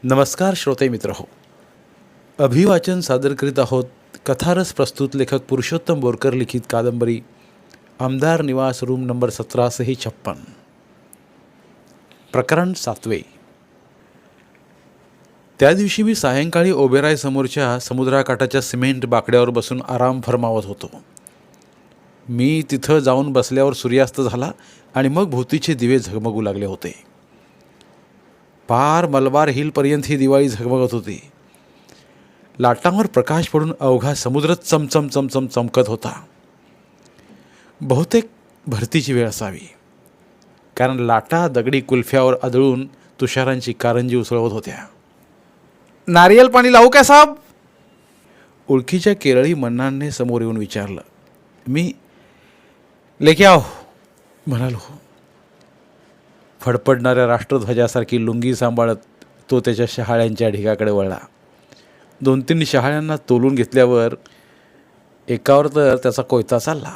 नमस्कार श्रोते मित्र हो. अभिवाचन सादर करीत आहोत कथारस प्रस्तुत लेखक पुरुषोत्तम बोरकर लिखित कादंबरी आमदार निवास रूम नंबर 1756. प्रकरण 7. त्या दिवशी मी सायंकाळी ओबेराय समोरच्या समुद्राकाठाच्या सिमेंट बाकड्यावर बसून आराम फरमावत होतो. मी तिथं जाऊन बसल्यावर सूर्यास्त झाला आणि मग भोवतीचे दिवे झगमगू लागले होते. पार मलबार हिलपर्यंत ही दिवाळी झगमगत होती. लाटांवर प्रकाश पडून अवघा समुद्रच चमचम चमचम चमकत होता. बहुतेक भरतीची वेळ असावी, कारण लाटा दगडी कुल्फ्यावर आदळून तुषारांची कारंजी उसळवत होत्या. नारियल पाणी लावू का साहेब? ओळखीच्या केरळी मन्नानने समोर येऊन विचारलं. मी लेके आओ म्हणालो. फडफडणाऱ्या राष्ट्रध्वजासारखी लुंगी सांभाळत तो त्याच्या शहाळ्यांच्या ढिगाकडे वळला. 2-3 शहाळ्यांना तोलून घेतल्यावर एकावर तर त्याचा कोयता चालला.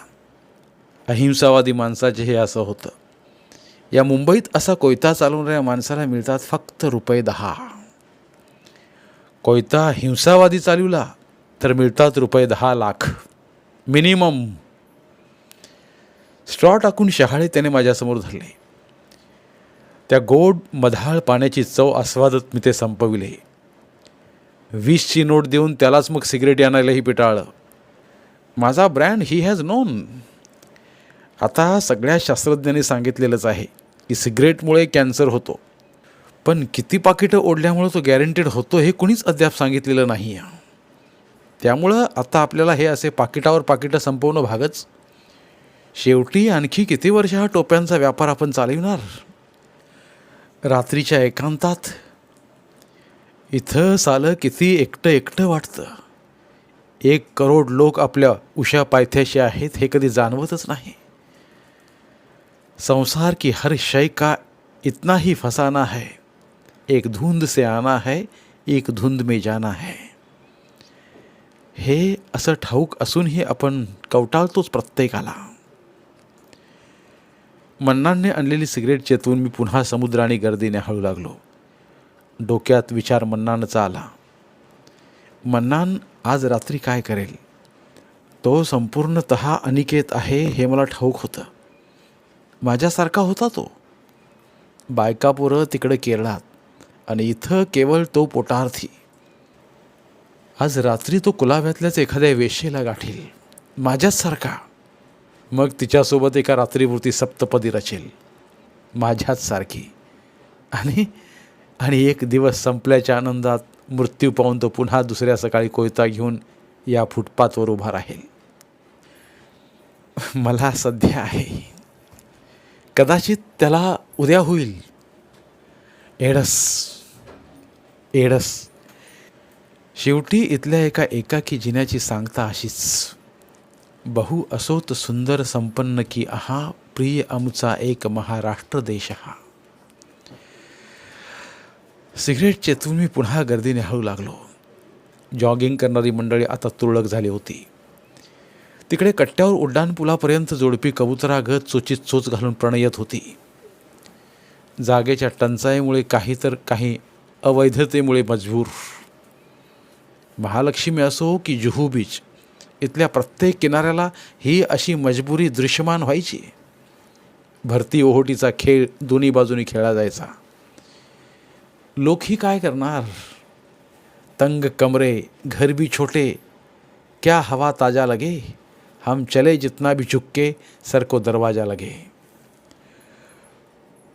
अहिंसावादी माणसाचे हे असं होतं. या मुंबईत असा कोयता चालवणाऱ्या माणसाला मिळतात फक्त ₹10. कोयता हिंसावादी चालवला तर मिळतात ₹10 लाख मिनिमम. स्ट्रॉ टाकून शहाळे त्याने माझ्यासमोर धरले. त्या गोड मधाळ पाण्याची चव आस्वादत मी ते संपविले. 20ची नोट देऊन त्यालाच मग सिगरेट आणायलाही पिटाळलं. माझा ब्रँड ही हॅज नोन. आता सगळ्या शास्त्रज्ञांनी सांगितलेलंच आहे की सिगरेटमुळे कॅन्सर होतो, पण किती पाकिटं ओढल्यामुळं तो गॅरंटेड होतो हे कुणीच अद्याप सांगितलेलं नाही. त्यामुळं आता आपल्याला हे असे पाकिटावर पाकिटं संपवणं भागच. शेवटी आणखी किती वर्ष हा टोप्यांचा व्यापार आपण चालविणार? रात्रीच्या एकांतात इथं सालं किती एकटं एकटं वाटतं. 1 करोड लोक आपल्या उशा पायथ्याशी आहेत हे कधी जाणवतच नाही. संसार की हर शय का इतना ही फसाना है, एक धुंद से आना है, एक धुंद में जाना है. हे असं ठाऊक असूनही आपण कवटाळतोच प्रत्येकाला. मन्नानने आणलेली सिगरेट चेतवून मी पुन्हा समुद्र आणि गर्दीने हळू लागलो. डोक्यात विचार मन्नानचा आला. मन्नान आज रात्री काय करेल? तो संपूर्णतः अनिकेत आहे हे मला ठाऊक होतं. माझ्यासारखा होता तो. बायकापोरं तिकडे केरळात आणि इथं केवळ तो पोटार्थी. आज रात्री तो कुलाव्यातल्याच एखाद्या वेश्येला गाठील, माझ्याचसारखा. मग तिच्यासोबत एका रात्रीपुरती सप्तपदी रचेल, माझ्याच सारखी. आणि एक दिवस संपल्याच्या आनंदात मृत्यू पाहून तो पुन्हा दुसऱ्या सकाळी कोयता घेऊन या फुटपाथवर उभा राहील. मला सध्या आहे, कदाचित त्याला उद्या होईल. एडस. शेवटी इथल्या एका एकाकी जिन्याची सांगता अशीच. बहु असोत सुंदर संपन्न की आहा, प्रिय आमचा एक महाराष्ट्र देश हा. सिगरेट चेतवून मी पुन्हा गर्दीने हळू लागलो. जॉगिंग करणारी मंडळी आता तुरळक झाली होती. तिकडे कट्ट्यावर उड्डाणपुलापर्यंत जोडपी कबुतरागत चोचीत चोच घालून प्रणयत होती. जागेच्या टंचाईमुळे काही अवैधतेमुळे मजबूर. महालक्ष्मी असो की जुहू बीच, इथल्या प्रत्येक किनाऱ्याला ही अशी मजबुरी दृश्यमान व्हायची. भरती ओहोटीचा खेळ दोन्ही बाजूनी खेळला जायचा. लोकही काय करणार? तंग कमरे, घर भी छोटे, क्या हवा ताजा लगे, हम चले जितना भी चुक्के, सर को दरवाजा लगे.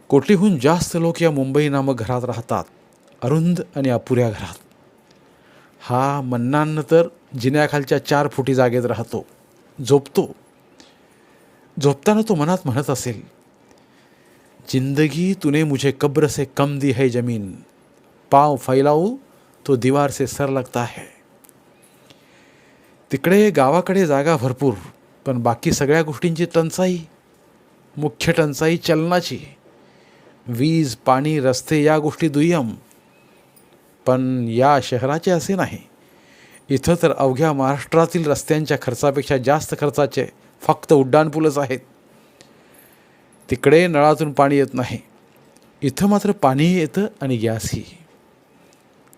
कोटीहून जास्त लोक या मुंबई नामक घरात राहतात, अरुंद आणि अपुऱ्या घरात. हा मन्नान तर जिन्याखालच्या 4 फुटी जागेत राहतो, झोपतो. झोपताना तो मनात म्हणत असेल, जिंदगी तूने मुझे कब्र से कम दी है जमीन, पाव फैलाऊ तो दीवार से सर लगता है. तिकडे गावाकडे जागा भरपूर, पण बाकी सगळ्या गोष्टींची टंचाई. मुख्य टंचाई चलनाची. वीज, पाणी, रस्ते या गोष्टी दुय्यम. पण या शहराचे असे नाही. इथं तर अवघ्या महाराष्ट्रातील रस्त्यांच्या खर्चापेक्षा जास्त खर्चाचे फक्त उड्डाणपूलच आहेत. तिकडे नळातून पाणी येत नाही, इथं मात्र पाणीही येतं आणि गॅसही.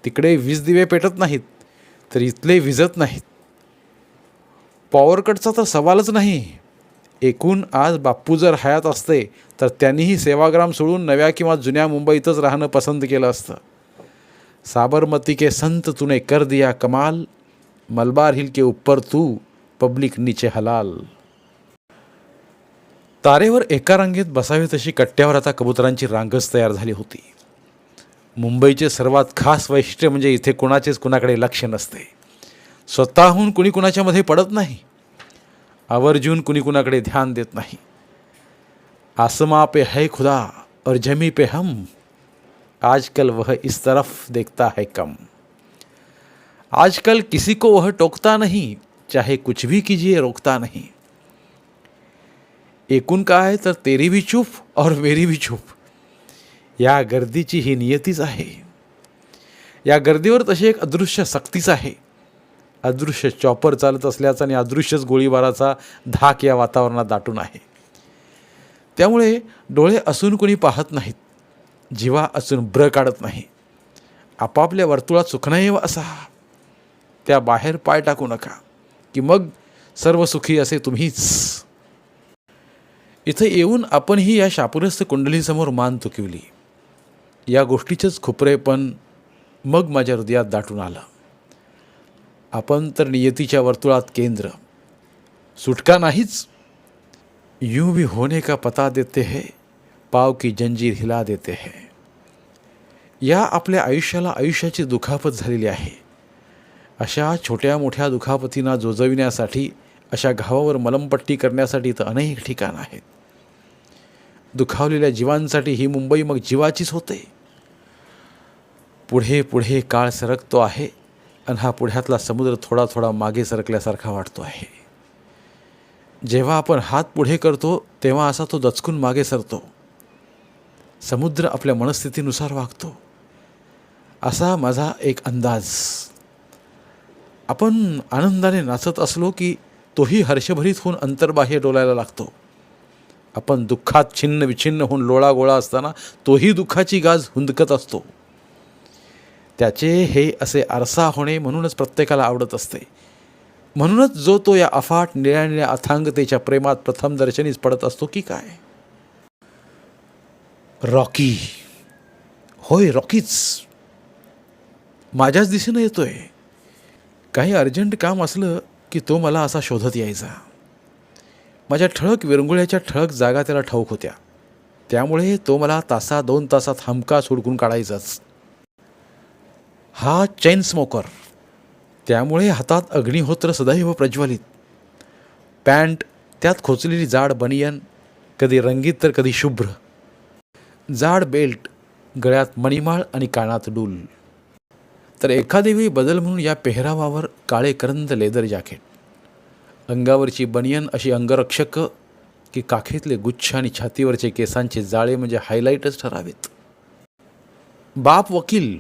तिकडे वीज दिवे पेटत नाहीत तर इथले विजत नाहीत. पॉवर कटचा तर सवालच नाही. एकूण आज बाप्पू जर हयात असते तर त्यांनीही सेवाग्राम सोडून नव्या किंवा जुन्या मुंबईतच राहणं पसंत केलं असतं. साबरमती के संत तूने कर दिया कमाल, मलबार हिल के ऊपर तू, पब्लिक नीचे हलाल. तारेवर एका रांगेत बसावे तशी कट्ट्यावर आता कबुतरांची रांगच तयार झाली होती. मुंबईचे सर्वात खास वैशिष्ट्य म्हणजे इथे कुणाचेच कुणाकडे लक्ष नसते. स्वतःहून कुणी कुणाच्यामध्ये पडत नाही. आवर्जून कुणी कुणाकडे ध्यान देत नाही. आसमां पे है खुदा और जमी पे हम, आजकल वह इस तरफ देखता है कम. आजकल किसी को वह टोकता नहीं, चाहे कुछ भी कीजिए रोकता नहीं. एकूण काय तर तेरी भी चूप और मेरी भी चूप. या गर्दीची ही नियतीच आहे. या गर्दीवर तशी एक अदृश्य सक्तीच आहे. अदृश्य चॉपर चालत असल्याचा आणि अदृश्यच गोळीबाराचा धाक या वातावरणात दाटून आहे. त्यामुळे डोळे असून कोणी पाहत नाहीत, जीवा असून ब्र काढत नाही. आपापल्या वर्तुळात सुखनाईव असा, त्या बाहेर पाय टाकू नका की मग सर्व सुखी असे तुम्हीच. इथे येऊन आपणही या शापुरस्थ कुंडलीसमोर मान तुकिवली. या गोष्टीचंच खुपरेपण मग माझ्या हृदयात दाटून आलं. आपण तर नियतीच्या वर्तुळात केंद्र, सुटका नाहीच. यूं भी होने का पता देते हैं, पाव की जंजीर हिला देते हैं. या आपल्या आयुष्याला आयुष्याची दुखापत झालेली आहे. अशा छोट्या मोठ्या दुखापतींना जोजविण्यासाठी, अशा घावावर मलमपट्टी करण्यासाठी तर अनेक ठिकाणं आहेत. दुखावलेल्या जीवांसाठी ही मुंबई मग जीवाचीच होते. पुढे पुढे काळ सरकतो आहे आणि हा पुढ्यातला समुद्र थोडा थोडा मागे सरकल्यासारखा वाटतो आहे. जेव्हा आपण हात पुढे करतो तेव्हा असा तो दचकून मागे सरतो. समुद्र आपल्या मनस्थितीनुसार वागतो, असा माझा एक अंदाज. आपण आनंदाने नाचत असलो की तोही हर्षभरीत होऊन अंतर्बाह्य डोलायला लागतो. आपण दुःखात छिन्न विछिन्न होऊन लोळागोळा असताना तोही दुःखाची गाज हुंदकत असतो. त्याचे हे असे आरसा होणे म्हणूनच प्रत्येकाला आवडत असते. म्हणूनच जो तो या अफाट निळ्या निळ्या अथांगतेच्या प्रेमात प्रथम दर्शनीच पडत असतो की काय. रॉकी, होय रॉकीच माझ्याच दिशेनं येतोय. काही अर्जंट काम असलं की तो मला असा शोधत यायचा. माझ्या ठळक विरंगुळ्याच्या ठळक जागा त्याला ठाऊक होत्या, त्यामुळे तो मला तासा 2 तासात हमखास हुडकून काढायचाच. हा चेन स्मोकर, त्यामुळे हातात अग्निहोत्र सदैव प्रज्वलित. पॅन्ट, त्यात खोचलेली जाड बनियन, कधी रंगीत तर कधी शुभ्र. जाड बेल्ट, गळ्यात मणिमाळ आणि कानात डूल. तर एखादी वेळी बदल म्हणून या पेहरावावर काळे करंद लेदर जॅकेट. अंगावरची बनियन अशी अंगरक्षक की काखेतले गुच्छ आणि छातीवरचे केसांचे जाळे म्हणजे हायलाईटच ठरावेत. बाप वकील,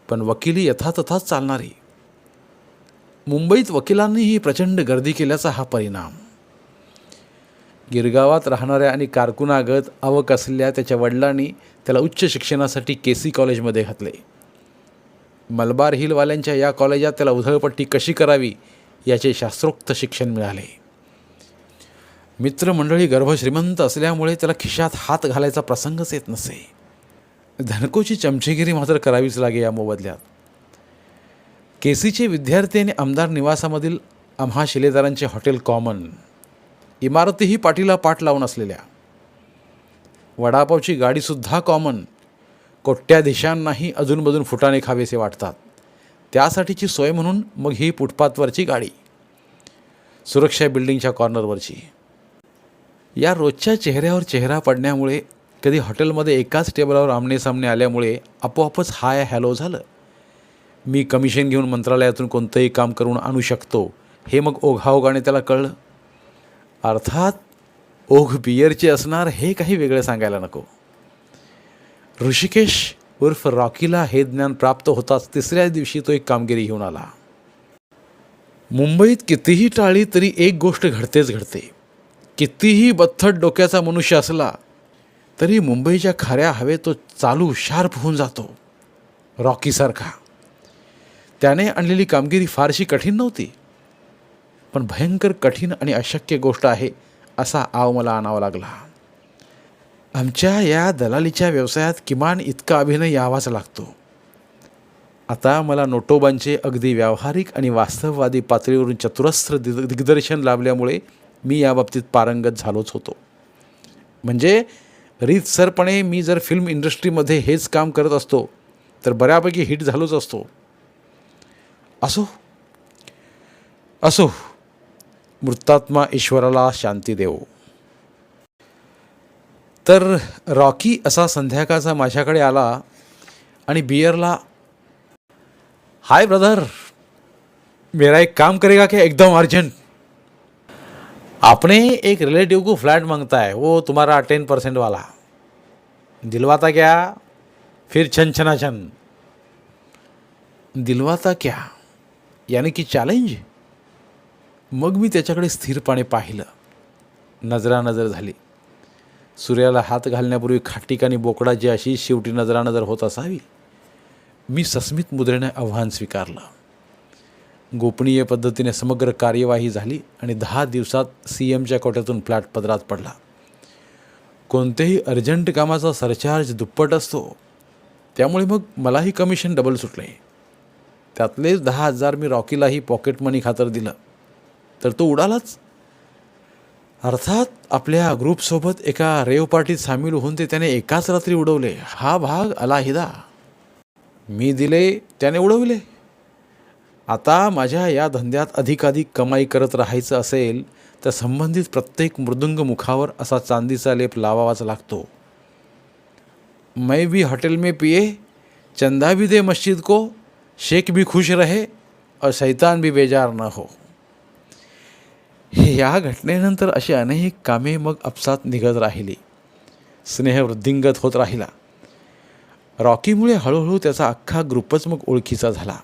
पण वकिली यथातथाच चालणारी. मुंबईत वकिलांनीही प्रचंड गर्दी केल्याचा हा परिणाम. गिरगावात राहणाऱ्या आणि कारकुनागत आवक असलेल्या त्याच्या वडिलांनी त्याला उच्च शिक्षणासाठी केसी कॉलेजमध्ये घातले. मलबार हिलवाल्यांच्या या कॉलेजात त्याला उधळपट्टी कशी करावी याचे शास्त्रोक्त शिक्षण मिळाले. मित्रमंडळी गर्भश्रीमंत असल्यामुळे त्याला खिशात हात घालायचा प्रसंगच येत नसे. धनकोची चमचेगिरी मात्र करावीच लागे या मोबदल्यात. केसीचे विद्यार्थी आणि आमदार निवासामधील आम्हा शिलेदारांचे हॉटेल कॉमन, इमारतीही पाठीला पाठ लावून असलेल्या. वडापावची गाडीसुद्धा कॉमन. कोट्याधीशांनाही अजूनमधून फुटाणे खावेसे वाटतात, त्यासाठीची सोय म्हणून मग ही फुटपाथवरची गाडी, सुरक्षा बिल्डिंगच्या कॉर्नरवरची. या रोजच्या चेहऱ्यावर चेहरा पडण्यामुळे, कधी हॉटेलमध्ये एकाच टेबलावर आमनेसामने आल्यामुळे आपोआपच हाय हॅलो झालं. मी कमिशन घेऊन मंत्रालयातून कोणतंही काम करून आणू शकतो हे मग ओघाओघाने त्याला कळलं. अर्थात ओघ बियरचे असणार हे काही वेगळं सांगायला नको. ऋषिकेश उर्फ रॉकीला हे ज्ञान प्राप्त होताच तिसऱ्या दिवशी तो एक कामगिरी घेऊन आला. मुंबईत कितीही टाळी तरी एक गोष्ट घडतेच घडते. कितीही बथट डोक्याचा मनुष्य असला तरी मुंबईच्या खाऱ्या हवेत तो चालू शार्प होऊन जातो. रॉकीसारखा त्याने आणलेली कामगिरी फारशी कठीण नव्हती, पण भयंकर कठीण आणि अशक्य गोष्ट आहे असा आव मला आणावा लागला. आमच्या या दलालीच्या व्यवसायात किमान इतका अभिनय यावाच लागतो. आता मला नोटोबांचे अगदी व्यावहारिक आणि वास्तववादी पातळीवरून चतुरस्र दिग्दर्शन लाभल्यामुळे मी याबाबतीत पारंगत झालोच होतो. म्हणजे रीतसरपणे मी जर फिल्म इंडस्ट्रीमध्ये हेच काम करत असतो तर बऱ्यापैकी हिट झालोच असतो. असो असो, मृतात्मा ईश्वराला शांती देवो. तर रॉकी असा संध्याकाळचा माझ्याकडे आला आणि बियरला, हाय ब्रदर, मेरा एक काम करेगा क्या एकदम अर्जेंट. आपने एक रिलेटिव को फ्लैट मांगता है, वो तुम्हारा 10% वाला. दिलवाता क्या? फिर छन छना छन. दिलवाता क्या यानी की चॅलेंज. मग मी त्याच्याकडे स्थिरपणे पाहिलं. नजरानजर झाली. सूर्याला हात घालण्यापूर्वी खाटीक आणि बोकडाची अशी शेवटी नजरानजर होत असावी. मी सस्मित मुद्रेने आव्हान स्वीकारलं. गोपनीय पद्धतीने समग्र कार्यवाही झाली आणि 10 दिवसात CMच्या कोट्यातून फ्लॅट पदरात पडला. कोणत्याही अर्जंट कामाचा सरचार्ज दुप्पट असतो, त्यामुळे मग मलाही कमिशन डबल सुटले. त्यातलेच 10,000 मी रॉकीलाही पॉकेट मनी खातर दिलं, तर तो उडालाच. अर्थात आपल्या ग्रुपसोबत एका रेव पार्टीत सामील होऊन ते त्याने एकाच रात्री उडवले, हा भाग अलाहिदा. मी दिले, त्याने उडवले. आता माझ्या या धंद्यात अधिकाधिक कमाई करत राहायचं असेल तर संबंधित प्रत्येक मृदुंग मुखावर असा चांदीचा लेप लावावाच लागतो. मैं भी होटल में पिए, चंदा भी दे मस्जिद को, शेख भी खुश रहे और शैतान भी बेजार न हो. या घटनेनंतर अशी अनेक कामे मग आपसात निघत राहिली. स्नेह वृद्धिंगत होत राहिला. रॉकीमुळे हळूहळू त्याचा अख्खा ग्रुपच मग ओळखीचा झाला.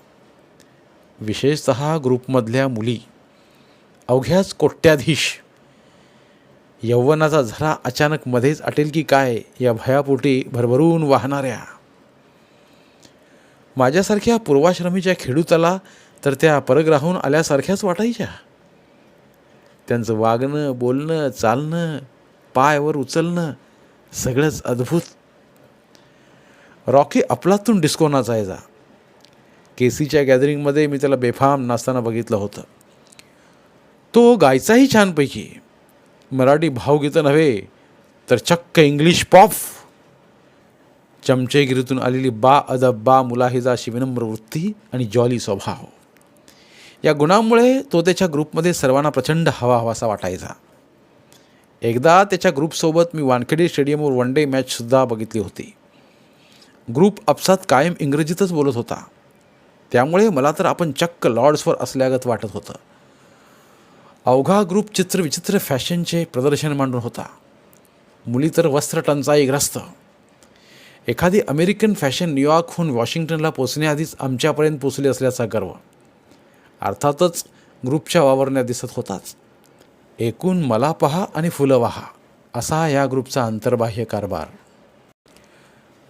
विशेषतः ग्रुपमधल्या मुली, अवघ्याच कोट्याधीश. यौवनाचा झरा अचानक मध्येच आटेल की काय या भयापोटी भरभरून वाहणाऱ्या. माझ्यासारख्या पूर्वाश्रमीच्या खेडूताला तर त्या परग्रहाहून आल्यासारख्याच वाटायच्या. त्यांचं वागणं, बोलणं, चालणं, पायवर उचलणं सगळंच अद्भुत. रॉकी अफलातून डिस्को नाचायचा. केसीच्या गॅदरिंगमध्ये मी त्याला बेफाम नाचताना बघितलं होतं. तो गायचाही छानपैकी. मराठी भावगीतं नव्हे तर चक्क इंग्लिश पॉप. चमचेगिरीतून आलेली बा अदब, बा मुलाहिजा अशी विनम्र वृत्ती आणि जॉली स्वभाव, या गुणांमुळे तो त्याच्या ग्रुपमध्ये सर्वांना प्रचंड हवाहवासा वाटायचा. एकदा त्याच्या ग्रुपसोबत मी वानखेडे स्टेडियमवर वन डे मॅचसुद्धा बघितली होती. ग्रुप आपसात कायम इंग्रजीतच बोलत होता, त्यामुळे मला तर आपण चक्क लॉर्ड्सवर असल्यागत वाटत होतं. अवघा ग्रुप चित्रविचित्र फॅशनचे प्रदर्शन मांडून होता. मुली तर वस्त्र टंचाईग्रस्त. एखादी अमेरिकन फॅशन न्यूयॉर्कहून वॉशिंग्टनला पोचण्याआधीच आमच्यापर्यंत पोचली असल्याचा गर्व. अर्थातच ग्रुपच्या वावरण्या दिसत होताच. एकूण मला पहा आणि फुलं वाहा असा या ग्रुपचा अंतर्बाह्य कारभार.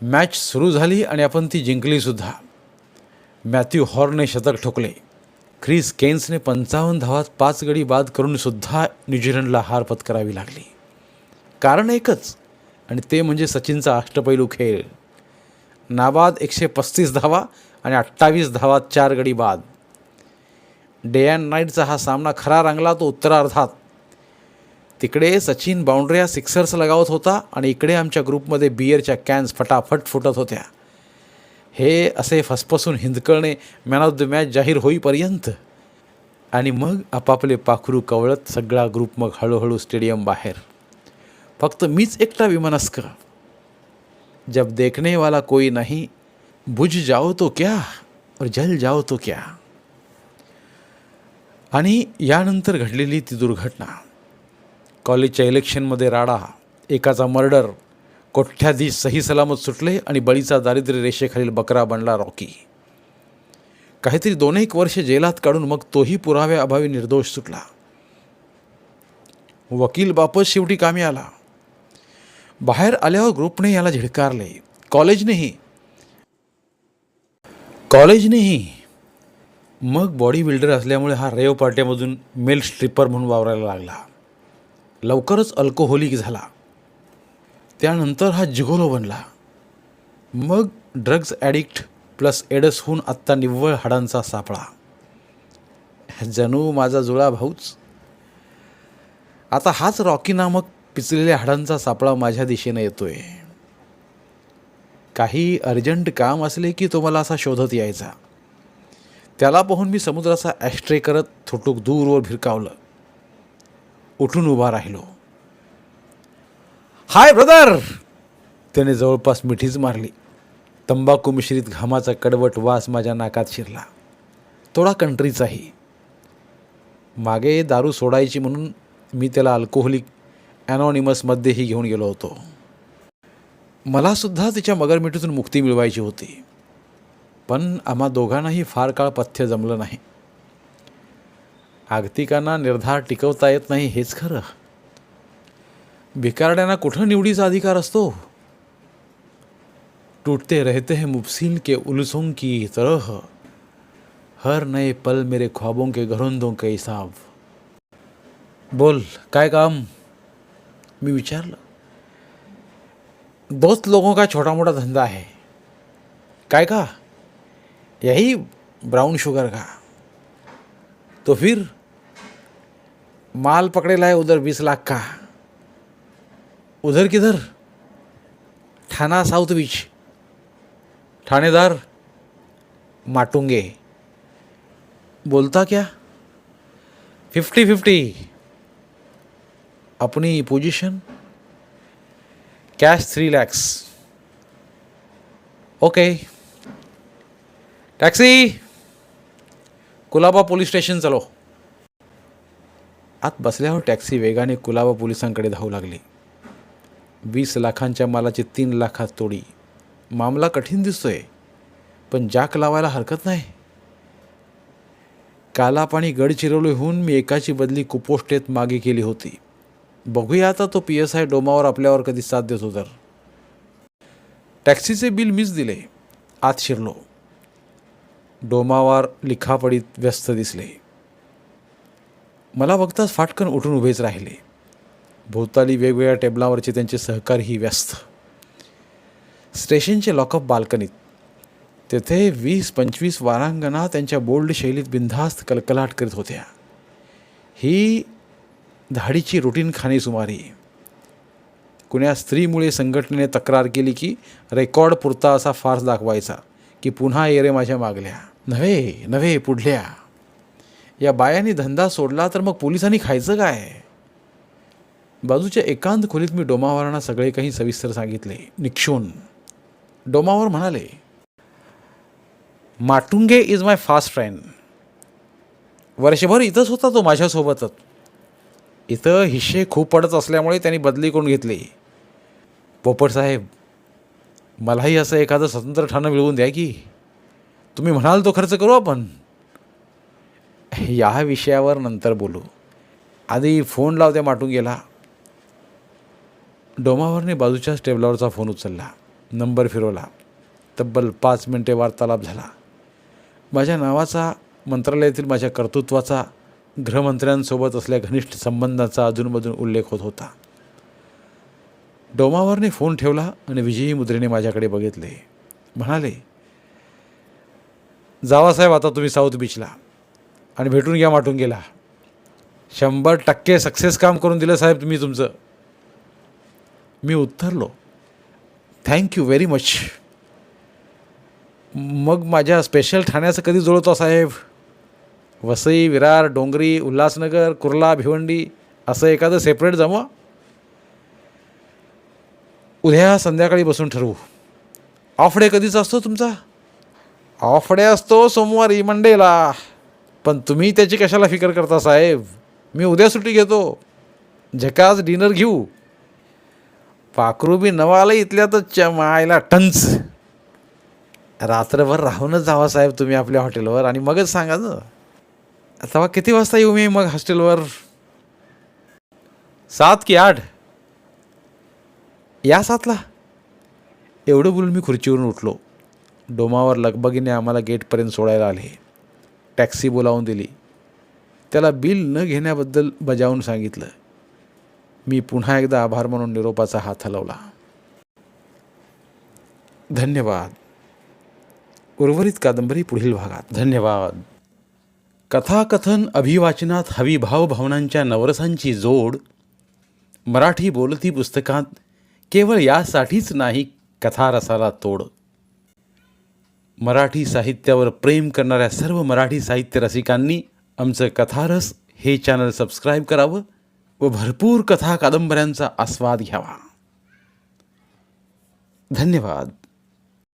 मॅच सुरू झाली आणि आपण ती जिंकलीसुद्धा. मॅथ्यू हॉर्नने शतक ठोकले. ख्रिस केन्सने 55 धावात 5 गडी बाद करूनसुद्धा न्यूझीलंडला हार पत्करावी लागली. कारण एकच, आणि ते म्हणजे सचिनचा अष्टपैलू खेळ. नाबाद 135 धावा आणि 28 धावात 4 गडी बाद. डे अँड नाईटचा हा सामना खरा रंगला तो उत्तरार्धात. तिकडे सचिन बाउंड्र्या सिक्सर्स लगावत होता आणि इकडे आमच्या ग्रुपमध्ये बियरच्या कॅन्स फटाफट फुटत होत्या. हे असे फसफसून हिंदकळणे मॅन ऑफ द मॅच जाहीर होईपर्यंत. आणि मग आपापले पाखरू कवळत सगळा ग्रुप मग हळूहळू स्टेडियम बाहेर. फक्त मीच एकटा विमनस्क. जब देखने वाला कोई नहीं, बुझ जाओ तो क्या और जल जाओ तो क्या. आणि यानंतर घडलेली ती दुर्घटना. कॉलेजच्या इलेक्शनमध्ये राडा, एकाचा मर्डर, कोठ्याधीश सही सलामत सुटले आणि बळीचा दारिद्र्य रेषेखालील बकरा बनला रॉकी. काहीतरी 2-1 वर्ष जेलात काढून मग तोही पुराव्याअभावी निर्दोष सुटला. वकील बापच शेवटी कामी आला. बाहेर आल्यावर ग्रुपने याला झिडकारले. कॉलेजनेही. मग बॉडी बिल्डर असल्यामुळे हा रेव पार्ट्यामधून मेल स्ट्रिपर म्हणून वावरायला लागला. लवकरच अल्कोहोलिक झाला. त्यानंतर हा जिगोलो बनला. मग ड्रग्ज ॲडिक्ट प्लस एडस होऊन आत्ता निव्वळ हाडांचा सापळा. जणू माझा जुळा भाऊच. आता हाच रॉकी नामक पिचलेल्या हाडांचा सापळा माझ्या दिशेनं येतोय. काही अर्जंट काम असले की तो मला असा शोधत यायचा. त्याला पाहून मी समुद्राचा ॲस्ट्रे करत थोटूक दूरवर भिरकावलं. उठून उभा राहिलो. Hi brother. त्याने जवळपास मिठीच मारली. तंबाखू मिश्रित घामाचा कडवट वास माझ्या नाकात शिरला. थोडा कंट्रीचाही. मागे दारू सोडायची म्हणून मी त्याला अल्कोहोलिक ॲनॉनिमसमध्येही घेऊन गेलो होतो. मलासुद्धा तिच्या मगरमिठीतून मुक्ती मिळवायची होती. पण आम्हा दोघांनाही फार काळ पथ्य जमलं नाही. आगतिकांना निर्धार टिकवता येत नाही हेच खरं. भिकारड्यांना कुठं निवडीचा अधिकार असतो. टूटते रहते हैं मुफसिल के उलझों की तरह, हर नए पल मेरे ख्वाबों के घरोंदों के हिसाब. बोल काय काम. मी विचारलं. दोस्त लोगों का छोटा मोटा धंधा है. काय का. यही ब्राउन शुगर का. तो फिर माल पकड़ेला है उधर 20 लाख का. उधर किधर. थाना साउथ बीच. थानेदार माटुंगे. बोलता क्या. 50-50. अपनी position. Cash 3 lakhs. Okay. Taxi. Colaba police station चलो. आत बसल्यावर टॅक्सी वेगाने कुलाबा पोलिसांकडे धावू लागली. 20 लाखांच्या मालाची 3 लाखात तोडी. मामला कठीण दिसतोय पण जाक लावायला हरकत नाही. कालापाणी गडचिरोलीहून मी एकाची बदली कुपोष्टेत मागे केली होती. बघूया आता तो PSI डोमावर आपल्यावर कधी साथ देतो तर. टॅक्सीचे बिल मीच दिले. आत शिरलो. डोमावर लिखापडीत व्यस्त दिसले. मला बघताच फाटकन उठून उभेच राहिले. भोवताली वेगवेगळ्या टेबलावरचे त्यांचे सहकारीही व्यस्त. स्टेशनचे लॉकअप बाल्कनीत. तेथे 20-25 वारांगणा त्यांच्या बोल्ड शैलीत बिनधास्त कलकलाट करीत होत्या. ही धाडीची रुटीन खाणीसुमारी. कुण्या स्त्रीमुळे संघटनेने तक्रार केली की रेकॉर्ड पुरता असा फार्स दाखवायचा की पुन्हा ये रे माझ्या मागल्या. नव्हे पुढल्या. या बायांनी धंदा सोडला तर मग पोलिसांनी खायचं काय. बाजूच्या एकांत खोलीत मी डोमावरांना सगळे काही सविस्तर सांगितले. निक्षून. डोमावर म्हणाले, माटुंगे इज माय फास्ट फ्रेंड. वर्षभर इथंच होता तो माझ्यासोबतच. इथं हिस्से खूप पडत असल्यामुळे त्यांनी बदली करून घेतली. पोपटसाहेब, मलाही असं एखादं स्वतंत्र ठाणं मिळवून द्या की. तुम्ही म्हणाल तो खर्च करू आपण. या विषयावर नंतर बोलू. आधी फोन लावते माटुंगेला. डोमावरने बाजूच्याच टेबलावरचा फोन उचलला. नंबर फिरवला. तब्बल 5 मिनिटे वार्तालाप झाला. माझ्या नावाचा, मंत्रालयातील माझ्या कर्तृत्वाचा, गृहमंत्र्यांसोबत असल्या घनिष्ठ संबंधाचा अधूनमधून उल्लेख होत होता. डोमावरने फोन ठेवला आणि विजयी मुद्रेने माझ्याकडे बघितले. म्हणाले, जावा साहेब आता तुम्ही साऊथ बीचला आणि भेटून घ्या माटुंगेला. 100% सक्सेस काम करून दिलं साहेब तुम्ही तुमचं. मी उत्तरलो, थँक्यू व्हेरी मच. मग माझ्या स्पेशल ठाण्याचं कधी जुळवतो साहेब. वसई, विरार, डोंगरी, उल्हासनगर, कुर्ला, भिवंडी असं एखादं सेपरेट जमवा. उद्या संध्याकाळी बसून ठरवू. ऑफ डे कधीच असतो तुमचा. ऑफ डे असतो सोमवारी, मंडेला. पण तुम्ही त्याची कशाला फिकर करता साहेब. मी उद्या सुट्टी घेतो. झकास डिनर घेऊ. पाखरू बी नवाला इथल्या तर मायला टंच. रात्रभर राहूनच जावा साहेब तुम्ही आपल्या हॉटेलवर आणि मगच सांगा ना. तेव्हा किती वाजता येऊ मी मग हॉस्टेलवर. 7 की 8. या 7ला. एवढं बोलून मी खुर्चीवरून उठलो. डोमावर लगबगीने आम्हाला गेटपर्यंत सोडायला आले. टॅक्सी बोलावून दिली. त्याला बिल न घेण्याबद्दल बजावून सांगितलं. मी पुन्हा एकदा आभार म्हणून निरोपाचा हात हलवला. धन्यवाद. उर्वरित कादंबरी पुढील भागात. धन्यवाद. कथाकथन अभिवाचनात हवी भावभावनांच्या नवरसांची जोड मराठी बोलती पुस्तकात केवळ यासाठीच नाही कथारसाला तोड. मराठी साहित्यावर प्रेम करणाऱ्या सर्व मराठी साहित्य रसिकांनी आमचं कथारस हे चॅनल सबस्क्राईब करावं व भरपूर कथा कादंबऱ्यांचा आस्वाद घ्यावा. धन्यवाद.